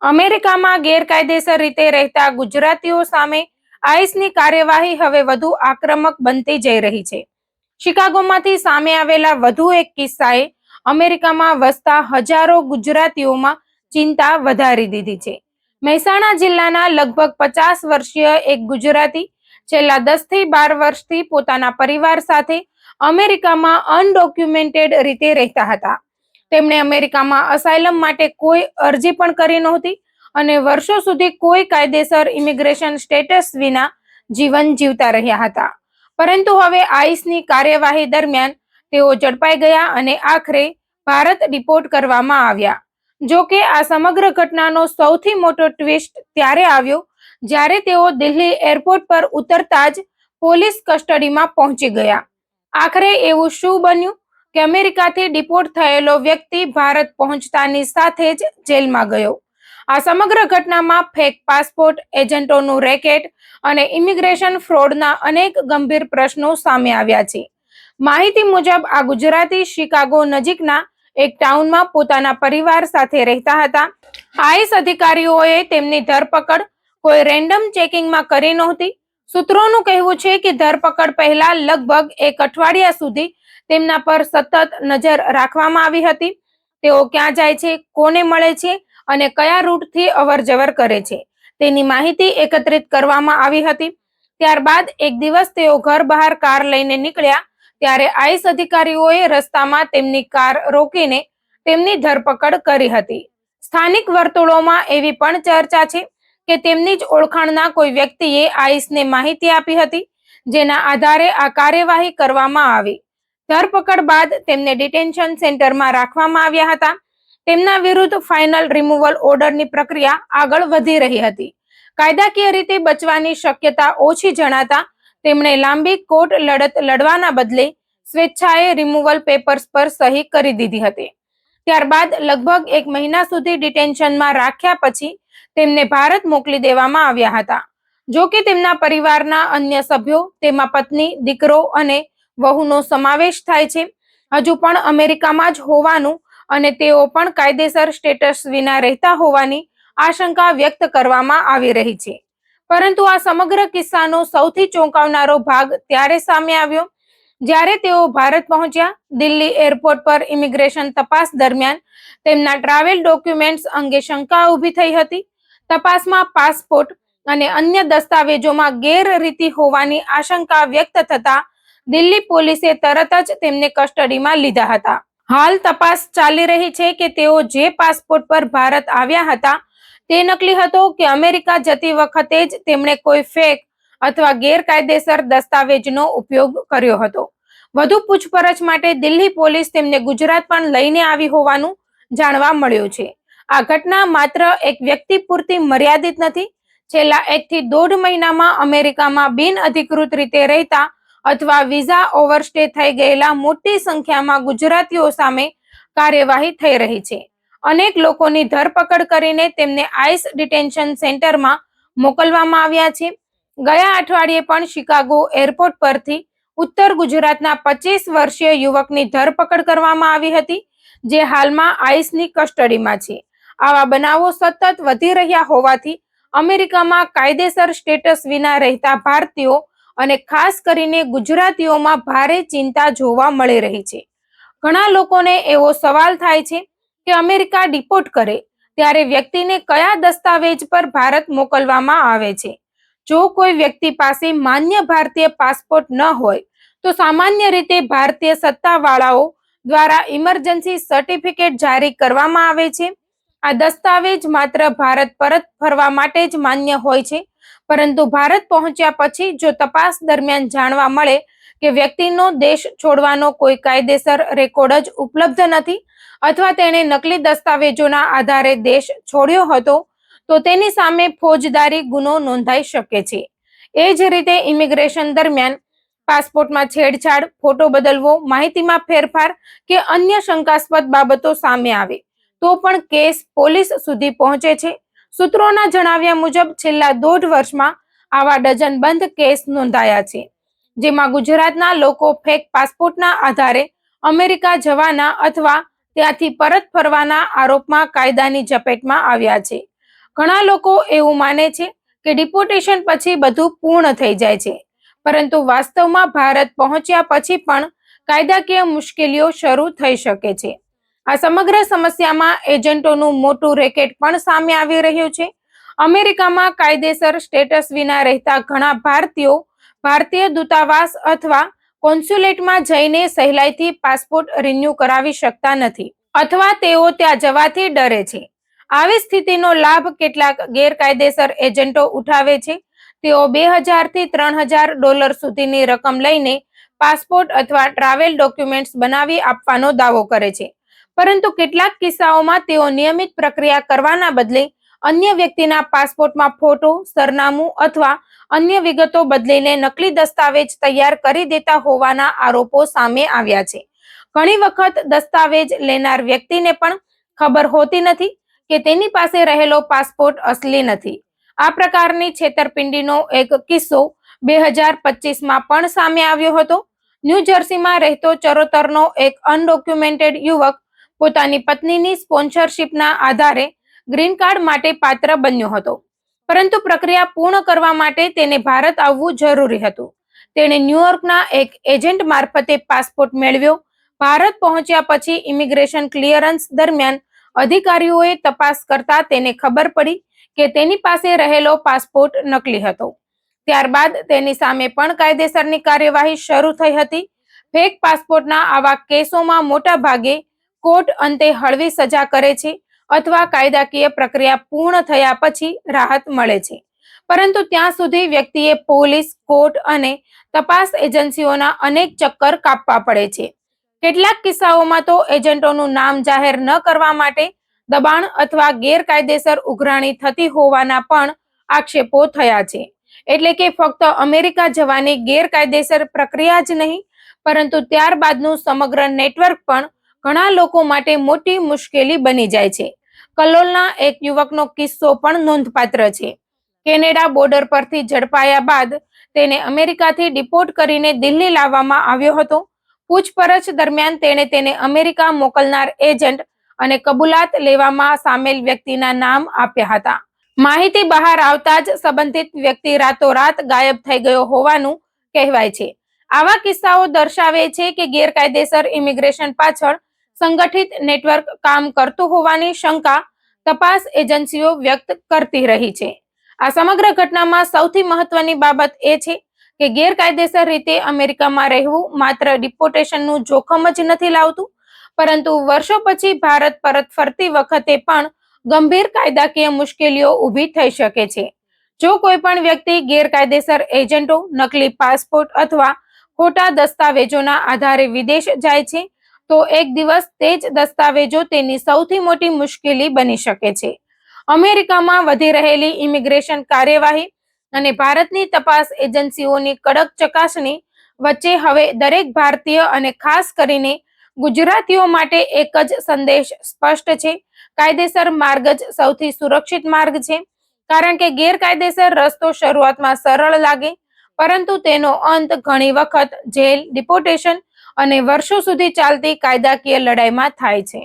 અમેરિકામાં ગેરકાયદેસર રીતે રહેતા ગુજરાતીઓ સામે આઈસની કાર્યવાહી હવે વધુ આક્રમક બનતી જઈ રહી છે. શિકાગોમાંથી સામે આવેલા વધુ એક કિસ્સાએ અમેરિકામાં વસતા હજારો ગુજરાતીઓમાં ચિંતા વધારી દીધી છે. મહેસાણા જિલ્લાના લગભગ 50 વર્ષીય એક ગુજરાતી છેલ્લા 10 થી 12 વર્ષથી પોતાના પરિવાર સાથે અમેરિકામાં અનડોક્યુમેન્ટેડ રીતે રહેતા હતા. તેમણે અમેરિકામાં અસાયલમ માટે કોઈ અરજી પણ કરી નહોતી અને વર્ષો સુધી કોઈ કાયદેસર ઇમિગ્રેશન સ્ટેટસ વિના જીવન જીવતા રહ્યા હતા. પરંતુ હવે આઈસની કાર્યવાહી દરમિયાન તેઓ ઝડપાઈ ગયા અને આખરે ભારત ડિપોર્ટ કરવામાં આવ્યા. જો કે આ સમગ્ર ઘટનાનો સૌથી મોટો ટ્વિસ્ટ ત્યારે આવ્યો જ્યારે તેઓ દિલ્હી એરપોર્ટ પર ઉતરતા જ પોલીસ કસ્ટડીમાં પહોંચી ગયા. આખરે એવું શું બન્યું કે અમેરિકાથી ડિપોર્ટ થયેલો વ્યક્તિ ભારત પહોંચતાની સાથે જ જેલમાં ગયો. આ સમગ્ર ઘટનામાં ફેક પાસપોર્ટ, એજન્ટોનું રેકેટ અને ઇમિગ્રેશન ફ્રોડના અનેક ગંભીર પ્રશ્નો સામે આવ્યા છે. માહિતી મુજબ આ ગુજરાતી શિકાગો નજીકના એક ટાઉનમાં પોતાના પરિવાર સાથે રહેતા હતા. આઈસ અધિકારીઓએ તેમની ધરપકડ કોઈ રેન્ડમ ચેકિંગમાં કરી નહોતી. સૂત્રોનું કહેવું છે કે ધરપકડ પહેલા લગભગ એક અઠવાડિયા સુધી તેમના પર સતત નજર રાખવામાં આવી હતી. તેઓ ક્યાં જાય છે, કોને મળે છે અને કયા રૂટથી અવરજવર કરે છે તેની માહિતી એકત્રિત કરવામાં આવી હતી. ત્યારબાદ એક દિવસ તેઓ ઘર બહાર કાર લઈને નીકળ્યા ત્યારે આઈસ અધિકારીઓએ રસ્તામાં તેમની કાર રોકીને તેમની ધરપકડ કરી હતી. સ્થાનિક વર્તુળોમાં એવી પણ ચર્ચા છે કે તેમની જ ઓળખાણના કોઈ વ્યક્તિએ આઈસને માહિતી આપી હતી, જેના આધારે આ કાર્યવાહી કરવામાં આવી. ધરપકડ બાદ તેમને ડિટેન્શન સેન્ટરમાં રાખવામાં આવ્યા હતા. તેમના વિરુદ્ધ ફાઇનલ રિમૂવલ ઓર્ડરની પ્રક્રિયા આગળ વધી રહી હતી. કાયદાકીય રીતે બચવાની શક્યતા ઓછી જણાતા તેમણે લાંબી કોર્ટ લડત લડવાના બદલે સ્વેચ્છાએ રિમૂવલ પેપર્સ પર સહી કરી દીધી હતી. ત્યારબાદ લગભગ 1 મહિના સુધી ડિટેન્શનમાં રાખ્યા પછી તેમને ભારત મોકલી દેવામાં આવ્યા હતા. જો કે તેમના પરિવારના અન્ય સભ્યો, તેમાં પત્ની, દીકરો અને વહુનો સમાવેશ થાય છે, હજુ પણ અમેરિકામાં જ હોવાનું અને તેઓ પણ કાયદેસર સ્ટેટસ વિના રહેતા હોવાની આશંકા વ્યક્ત કરવામાં આવી રહી છે. પરંતુ આ સમગ્ર કિસ્સાનો સૌથી ચોંકાવનારો ભાગ ત્યારે સામે આવ્યો જ્યારે તેઓ ભારત પહોંચ્યા. દિલ્હી એરપોર્ટ પર ઇમિગ્રેશન તપાસ દરમિયાન તેમના ટ્રાવેલ ડોક્યુમેન્ટ્સ અંગે શંકા ઊભી થઈ હતી. તપાસમાં પાસપોર્ટ અને અન્ય દસ્તાવેજોમાં ગેરરીતિ હોવાની આશંકા વ્યક્ત થતા દિલ્હી પોલીસે તરત જ તેમને કસ્ટડીમાં લીધા હતા. હાલ તપાસ ચાલી રહી છે કે તેઓ જે પાસપોર્ટ પર ભારત આવ્યા હતા તે નકલી હતો કે અમેરિકા જતી વખતે જ તેમણે કોઈ ફેક અથવા ગેરકાયદેસર દસ્તાવેજનો ઉપયોગ કર્યો હતો. વધુ પૂછપરછ માટે દિલ્હી પોલીસ તેમને ગુજરાત પણ લઈને આવી હોવાનું જાણવા મળ્યું છે. આ ઘટના માત્ર એક વ્યક્તિ પૂરતી મર્યાદિત નથી. છેલ્લા 1 થી 1.5 મહિનામાં અમેરિકામાં બિનઅધિકૃત રીતે રહેતા અથવા વિઝા ઓવરસ્ટે થઈ ગયેલા મોટી સંખ્યામાં ગુજરાતીઓ સામે કાર્યવાહી થઈ રહી છે. અનેક લોકોની ધરપકડ કરીને તેમને આઈસ ડિટેન્શન સેન્ટરમાં મોકલવામાં આવ્યા છે. ગયા અઠવાડિયે પણ શિકાગો એરપોર્ટ પરથી ઉત્તર ગુજરાતના 25 વર્ષીય યુવકની ધરપકડ કરવામાં આવી હતી, જે હાલમાં આઈસની કસ્ટડીમાં છે. આવા બનાવો સતત વધી રહ્યા હોવાથી અમેરિકામાં કાયદેસર સ્ટેટસ વિના રહેતા ભારતીયો અને ખાસ કરીને ગુજરાતીઓમાં ભારે ચિંતા જોવા મળી રહી છે. ઘણા લોકોને એવો સવાલ થાય છે કે અમેરિકા ડિપોર્ટ કરે ત્યારે વ્યક્તિને કયા દસ્તાવેજ પર ભારત મોકલવામાં આવે છે. જો કોઈ વ્યક્તિ પાસે માન્ય ભારતીય પાસપોર્ટ ન હોય તો સામાન્ય રીતે ભારતીય સત્તાવાળાઓ દ્વારા ઇમરજન્સી સર્ટિફિકેટ જારી કરવામાં આવે છે. આ દસ્તાવેજ માત્ર ભારત પરત ફરવા માટે જ માન્ય હોય છે, પરંતુ ભારત પહોંચ્યા પછી જો તપાસ દરમિયાન જાણવા મળે કે વ્યક્તિનો દેશ છોડવાનો કોઈ કાયદેસર રેકોર્ડ જ ઉપલબ્ધ નથી અથવા તેણે નકલી દસ્તાવેજોના આધારે દેશ છોડ્યો હતો તો તેની સામે ફોજદારી ગુનો નોંધાઈ શકે છે. એ જ રીતે ઇમિગ્રેશન દરમિયાન પાસપોર્ટમાં છેડછાડ, ફોટો બદલવો, માહિતીમાં ફેરફાર કે અન્ય શંકાસ્પદ બાબતો સામે આવે તો પણ કેસ પોલીસ સુધી પહોંચે છે. સૂત્રોના જણાવ્યા મુજબ છેલ્લા 1.5 વર્ષમાં આવા ડઝનબંધ કેસ નોંધાયા છે, જેમાં ગુજરાતના લોકો ફેક પાસપોર્ટના આધારે અમેરિકા જવાના અથવા ત્યાંથી પરત ફરવાના આરોપમાં કાયદાની ઝપેટમાં આવ્યા છે. ઘણા લોકો એવું માને છે કે ડિપોર્ટેશન પછી બધું પૂર્ણ થઈ જાય છે, પરંતુ વાસ્તવમાં ભારત પહોંચ્યા પછી પણ કાયદાકીય મુશ્કેલીઓ શરૂ થઈ શકે છે. આ સમગ્ર સમસ્યામાં એજન્ટોનું મોટું રેકેટ પણ સામે આવી રહ્યું છે. અમેરિકામાં કાયદેસર સ્ટેટસ વિના રહેતા ઘણા ભારતીયો ભારતીય દૂતાવાસ અથવા કોન્સ્યુલેટમાં જઈને સહેલાઈથી પાસપોર્ટ રિન્યૂ કરાવી શકતા નથી, અથવા તેઓ ત્યાં જવાથી ડરે છે. આવી સ્થિતિનો લાભ કેટલાક ગેરકાયદેસર એજન્ટો ઉઠાવે છે. તેઓ $2000 થી $3000 સુધીની રકમ લઈને પાસપોર્ટ અથવા ટ્રાવેલ ડોક્યુમેન્ટ્સ બનાવી આપવાનો દાવો કરે છે, પરંતુ કેટલાક કિસ્સાઓમાં તેઓ નિયમિત પ્રક્રિયા કરવાના બદલે અન્ય વ્યક્તિના પાસપોર્ટમાં ફોટો, સરનામું અથવા અન્ય વિગતો બદલીને નકલી દસ્તાવેજ તૈયાર કરી દેતા હોવાના આરોપો સામે આવ્યા છે. ઘણી વખત દસ્તાવેજ લેનાર વ્યક્તિને પણ ખબર હોતી નથી કે તેની પાસે રહેલો પાસપોર્ટ અસલી નથી. આ પ્રકારની છેતરપિંડીનો એક કિસ્સો 2025માં પણ સામે આવ્યો હતો. ન્યૂ જર્સીમાં રહેતો ચરોતરનો એક અનડોક્યુમેન્ટેડ યુવક પોતાની પત્નીની સ્પોન્સરશિપના આધારે ગ્રીન કાર્ડ માટે પાત્ર બન્યો હતો, પરંતુ પ્રક્રિયા પૂર્ણ કરવા માટે તેને ભારત આવવું જરૂરી હતું. તેણે ન્યૂયોર્કના એક એજન્ટ મારફતે પાસપોર્ટ મેળવ્યો. ભારત પહોંચ્યા પછી ઇમિગ્રેશન ક્લિયરન્સ દરમિયાન અધિકારીઓએ તપાસ કરતા તેને ખબર પડી કે તેની પાસે રહેલો પાસપોર્ટ નકલી હતો. ત્યારબાદ તેની સામે પણ કાયદેસરની કાર્યવાહી શરૂ થઈ હતી. ફેક પાસપોર્ટના આવા કેસોમાં મોટા ભાગે કોર્ટ અંતે હળવી સજા કરે છે અથવા કાયદાકીય પ્રક્રિયા પૂર્ણ થયા પછી રાહત મળે છે, પરંતુ ત્યાં સુધી વ્યક્તિએ પોલીસ, કોર્ટ અને તપાસ એજન્સીઓના અનેક ચક્કર કાપવા પડે છે. કેટલાક કિસ્સાઓમાં તો એજન્ટોનું નામ જાહેર ન કરવા માટે દબાણ અથવા ગેરકાયદેસર ઉઘરાણી થતી હોવાના પણ આક્ષેપો થયા છે. એટલે કે ફક્ત અમેરિકા જવાની ગેરકાયદેસર પ્રક્રિયા જ નહીં, પરંતુ ત્યારબાદનું સમગ્ર નેટવર્ક પણ ઘણા લોકો માટે મોટી મુશ્કેલી બની જાય છે. કલોલના એક યુવકનો કિસ્સો પણ નોંધપાત્ર છે. કેનેડા બોર્ડર પરથી ઝડપાયા બાદ તેને અમેરિકાથી ડિપોર્ટ કરીને દિલ્હી લાવવામાં આવ્યો હતો. પૂછપરછ દરમિયાન તેને અમેરિકા મોકલનાર એજન્ટ અને કબૂલાત લેવામાં સામેલ વ્યક્તિના નામ આપ્યા હતા. માહિતી બહાર આવતા જ સંબંધિત વ્યક્તિ રાતોરાત ગાયબ થઈ ગયો હોવાનું કહેવાય છે. આવા કિસ્સાઓ દર્શાવે છે કે ગેરકાયદેસર ઇમિગ્રેશન પાછળ સંગઠિત નેટવર્ક કામ કરતું હોવાની શંકા તપાસ એજન્સીઓ વ્યક્ત કરતી રહી છે. આ સમગ્ર ઘટનામાં સૌથી મહત્વની બાબત એ છે કે ગેરકાયદેસર રીતે અમેરિકામાં રહેવું માત્ર ડિપોર્ટેશનનું જોખમ જ નથી લાવતું, પરંતુ વર્ષો પછી ભારત પરત ફરતી વખતે પણ ગંભીર કાયદાકીય મુશ્કેલીઓ ઊભી થઈ શકે છે. જો કોઈ પણ વ્યક્તિ ગેરકાયદેસર એજન્ટો, નકલી પાસપોર્ટ અથવા ખોટા દસ્તાવેજોના આધારે વિદેશ જાય છે, તો એક દિવસ તે જ દસ્તાવેજો તેની સૌથી મોટી મુશ્કેલી બની શકે છે. અમેરિકામાં વધી રહેલી ઇમિગ્રેશન કાર્યવાહી અને ભારતની તપાસ એજન્સીઓની કડક ચકાસણી વચ્ચે હવે દરેક ભારતીય અને ખાસ કરીને ગુજરાતીઓ માટે એક જ સંદેશ સ્પષ્ટ છે: કાયદેસર માર્ગ જ સૌથી સુરક્ષિત માર્ગ છે. કારણ કે ગેરકાયદેસર રસ્તો શરૂઆતમાં સરળ લાગે, પરંતુ તેનો અંત ઘણી વખત જેલ, ડિપોર્ટેશન અને વર્ષો સુધી ચાલતી કાયદાકીય લડાઈમાં થાય છે.